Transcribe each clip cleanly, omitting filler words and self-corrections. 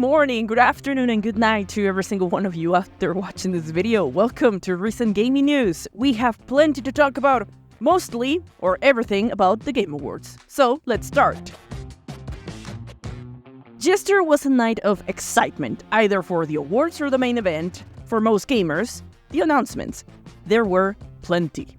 morning, good afternoon, and good night to every single one of you after watching this video. Welcome to recent gaming news. We have plenty to talk about, mostly, or everything about the Game Awards. So, let's start. Yesterday was a night of excitement, either for the awards or the main event. For most gamers, the announcements. There were plenty.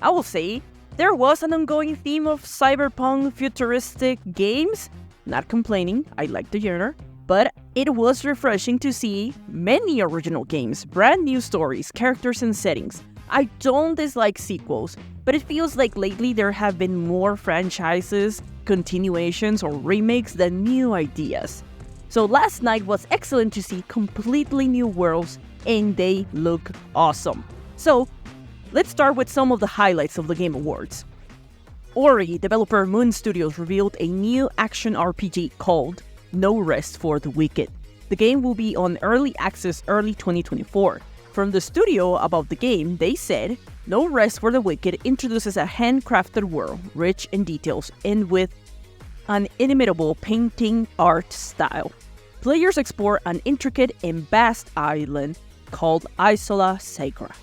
I will say, there was an ongoing theme of cyberpunk futuristic games. Not complaining, I like the genre, but it was refreshing to see many original games, brand new stories, characters and settings. I don't dislike sequels, but it feels like lately there have been more franchises, continuations or remakes than new ideas. So last night was excellent to see completely new worlds and they look awesome. So let's start with some of the highlights of the Game Awards. Ori developer Moon Studios revealed a new action RPG called No Rest for the Wicked. The game will be on early access early 2024. From the studio about the game, they said, No Rest for the Wicked introduces a handcrafted world, rich in details and with an inimitable painting art style. Players explore an intricate and vast island called Isola Sacra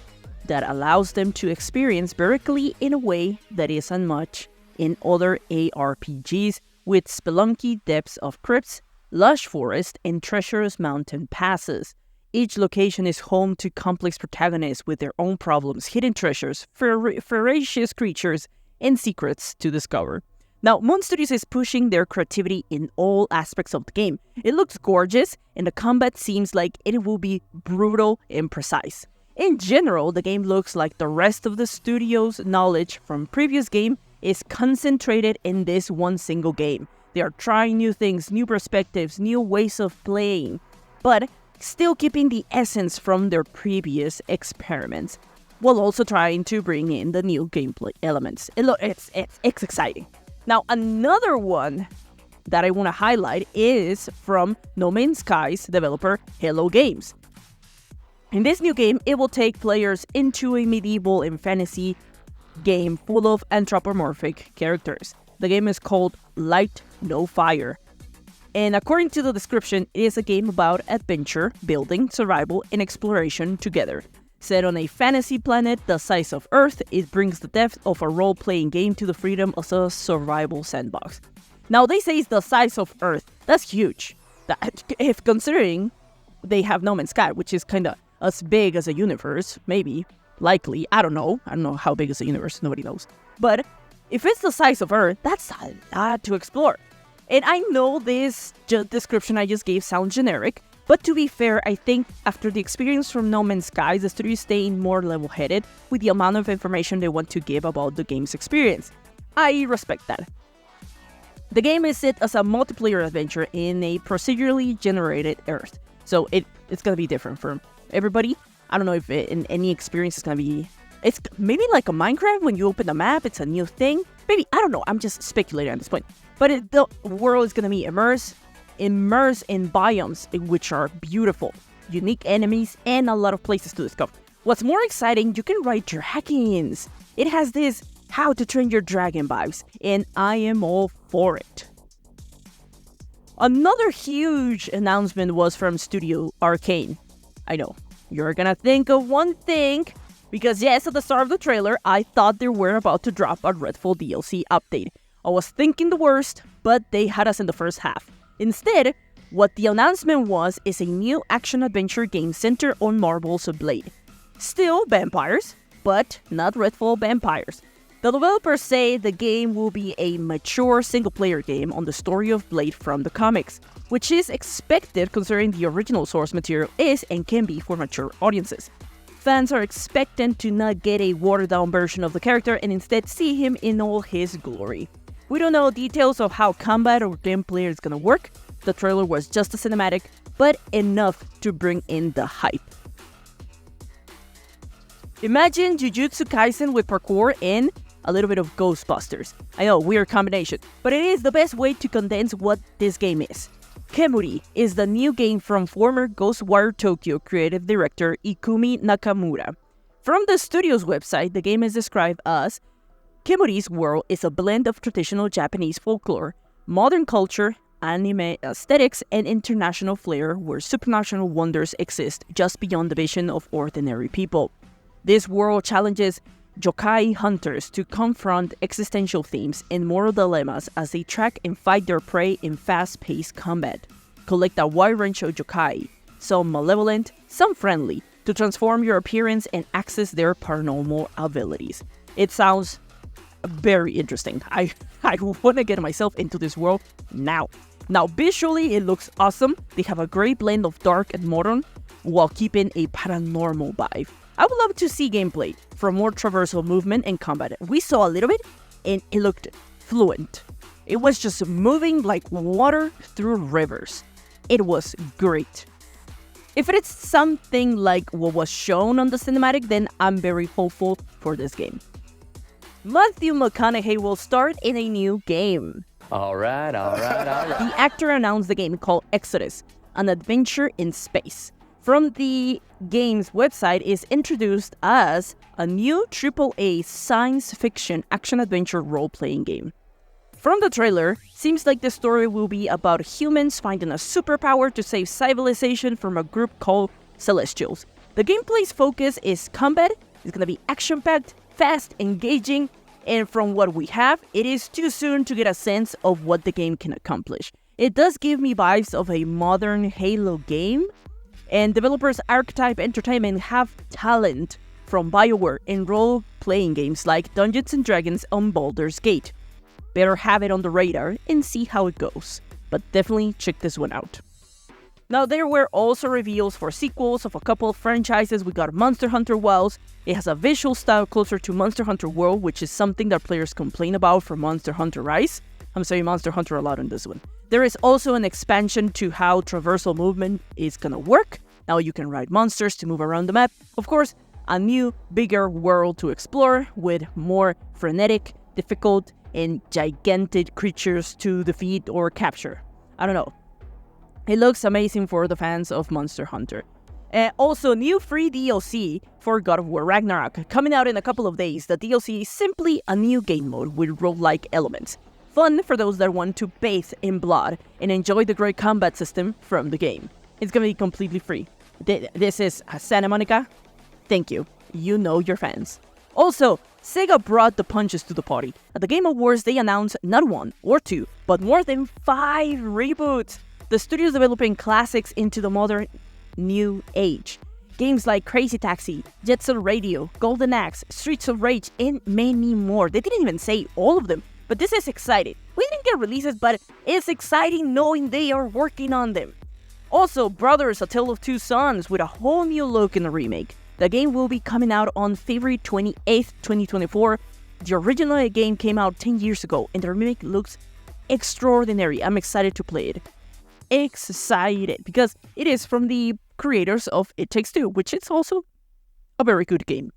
that allows them to experience Berkeley in a way that isn't much in other ARPGs, with spelunky depths of crypts, lush forest, and treacherous mountain passes. Each location is home to complex protagonists with their own problems, hidden treasures, ferocious creatures, and secrets to discover. Now, Moon Studios is pushing their creativity in all aspects of the game. It looks gorgeous, and the combat seems like it will be brutal and precise. In general, the game looks like the rest of the studio's knowledge from previous game is concentrated in this one single game. They are trying new things, new perspectives, new ways of playing, but still keeping the essence from their previous experiments, while also trying to bring in the new gameplay elements. It's exciting. Now, another one that I want to highlight is from No Man's Sky's developer, Hello Games. In this new game, it will take players into a medieval and fantasy game full of anthropomorphic characters. The game is called Light No Fire. And according to the description, it is a game about adventure, building, survival, and exploration together. Set on a fantasy planet the size of Earth, it brings the depth of a role-playing game to the freedom of a survival sandbox. Now, they say it's the size of Earth. That's huge. If considering they have No Man's Sky, which is kind of as big as a universe, maybe, likely, I don't know how big is the universe, nobody knows. But if it's the size of Earth, that's a lot to explore. And I know this description I just gave sounds generic, but to be fair, I think after the experience from No Man's Sky, the studio is staying more level-headed with the amount of information they want to give about the game's experience. I respect that. The game is set as a multiplayer adventure in a procedurally generated Earth, so it's gonna be different for everybody. I don't know if in any experience it's gonna be... It's maybe like a Minecraft, when you open the map, it's a new thing. Maybe, I don't know, I'm just speculating at this point. But the world is gonna be immersed in biomes which are beautiful, unique enemies, and a lot of places to discover. What's more exciting, you can ride dragons. It has this how to train your dragon vibes, and I am all for it. Another huge announcement was from Studio Arcane. I know, you're gonna think of one thing, because yes, at the start of the trailer, I thought they were about to drop a Redfall DLC update. I was thinking the worst, but they had us in the first half. Instead, what the announcement was is a new action-adventure game centered on Marvel's Blade. Still vampires, but not Redfall vampires. The developers say the game will be a mature single-player game on the story of Blade from the comics, which is expected considering the original source material is and can be for mature audiences. Fans are expectant to not get a watered-down version of the character and instead see him in all his glory. We don't know details of how combat or gameplay is gonna work. The trailer was just a cinematic, but enough to bring in the hype. Imagine Jujutsu Kaisen with parkour and a little bit of Ghostbusters. I know, weird combination, but it is the best way to condense what this game is. Kemuri is the new game from former Ghostwire Tokyo creative director Ikumi Nakamura. From the studio's website, the game is described as Kemuri's world is a blend of traditional Japanese folklore, modern culture, anime aesthetics and international flair where supernatural wonders exist just beyond the vision of ordinary people. This world challenges yokai hunters to confront existential themes and moral dilemmas as they track and fight their prey in fast-paced combat. Collect a wide range of yokai, some malevolent, some friendly, to transform your appearance and access their paranormal abilities. It sounds very interesting. I want to get myself into this world now. Now, visually, it looks awesome. They have a great blend of dark and modern while keeping a paranormal vibe. I would love to see gameplay for more traversal movement and combat. We saw a little bit, and it looked fluent. It was just moving like water through rivers. It was great. If it is something like what was shown on the cinematic, then I'm very hopeful for this game. Matthew McConaughey will start in a new game. All right. The actor announced the game called Exodus, an adventure in space. From the game's website is introduced as a new AAA science fiction action-adventure role-playing game. From the trailer, seems like the story will be about humans finding a superpower to save civilization from a group called Celestials. The gameplay's focus is combat. It's going to be action-packed, fast, engaging, and from what we have, it is too soon to get a sense of what the game can accomplish. It does give me vibes of a modern Halo game, and developers Archetype Entertainment have talent from BioWare in role-playing games like Dungeons & Dragons on Baldur's Gate. Better have it on the radar and see how it goes, but definitely check this one out. Now, there were also reveals for sequels of a couple of franchises. We got Monster Hunter Wilds. It has a visual style closer to Monster Hunter World, which is something that players complain about for Monster Hunter Rise. I'm saying Monster Hunter a lot on this one. There is also an expansion to how traversal movement is gonna work. Now you can ride monsters to move around the map. Of course, a new, bigger world to explore with more frenetic, difficult, and gigantic creatures to defeat or capture. I don't know. It looks amazing for the fans of Monster Hunter. Also, new free DLC for God of War Ragnarok, coming out in a couple of days. The DLC is simply a new game mode with roguelike elements. Fun for those that want to bathe in blood and enjoy the great combat system from the game. It's gonna be completely free. This is Santa Monica. Thank you. You know your fans. Also, Sega brought the punches to the party. At the Game Awards, they announced not one or two, but more than 5 reboots. The studio's developing classics into the modern new age. Games like Crazy Taxi, Jet Set Radio, Golden Axe, Streets of Rage, and many more. They didn't even say all of them, but this is exciting. We didn't get releases, but it's exciting knowing they are working on them. Also, Brothers: A Tale of Two Sons with a whole new look in the remake. The game will be coming out on February 28th, 2024. The original game came out 10 years ago, and the remake looks extraordinary. I'm excited to play it. Excited, because it is from the creators of It Takes Two, which is also a very good game.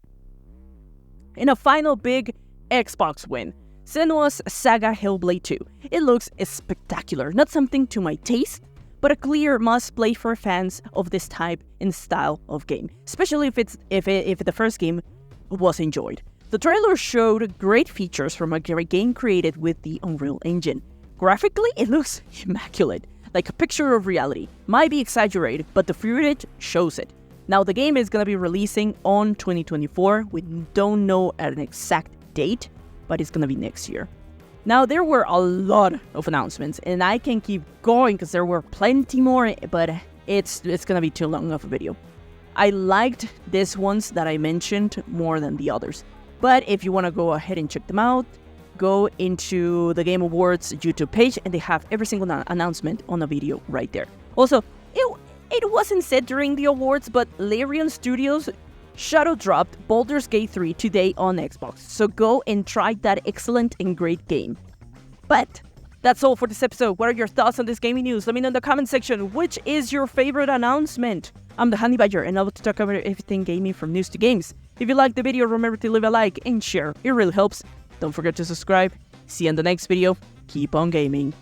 In a final big Xbox win, Senua's Saga Hellblade 2. It looks spectacular, not something to my taste, but a clear must-play for fans of this type and style of game, especially if the first game was enjoyed. The trailer showed great features from a game created with the Unreal Engine. Graphically, it looks immaculate, like a picture of reality. Might be exaggerated, but the footage shows it. Now, the game is going to be releasing on 2024. We don't know an exact date, but it's going to be next year. Now, there were a lot of announcements, and I can keep going because there were plenty more, but it's going to be too long of a video. I liked these ones that I mentioned more than the others. But if you want to go ahead and check them out, go into the Game Awards YouTube page, and they have every single announcement on a video right there. Also, it wasn't said during the awards, but Larian Studios shadow dropped Baldur's Gate 3 today on Xbox, so go and try that excellent and great game. But that's all for this episode. What are your thoughts on this gaming news? Let me know in the comment section. Which is your favorite announcement? I'm the Honey Badger, and I love to talk about everything gaming from news to games. If you liked the video, remember to leave a like and share. It really helps. Don't forget to subscribe. See you in the next video. Keep on gaming.